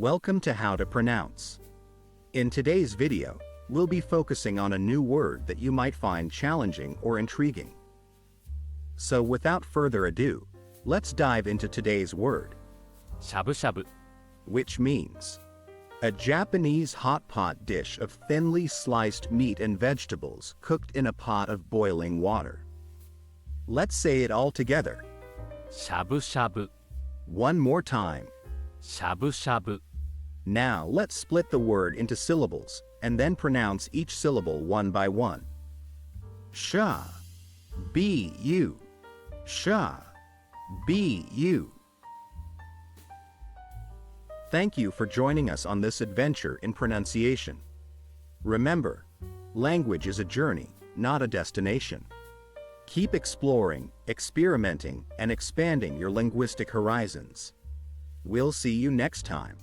Welcome to How to Pronounce. In today's video, we'll be focusing on a new word that you might find challenging or intriguing. So without further ado, let's dive into today's word, しゃぶしゃぶ which means a Japanese hot pot dish of thinly sliced meat and vegetables cooked in a pot of boiling water. Let's say it all together. しゃぶしゃぶ One more time. しゃぶしゃぶ Now let's split the word into syllables and then pronounce each syllable one by one. Sha, bu, sha, bu. Thank you for joining us on this adventure in pronunciation. Remember, language is a journey, not a destination. Keep exploring, experimenting, and expanding your linguistic horizons. We'll see you next time.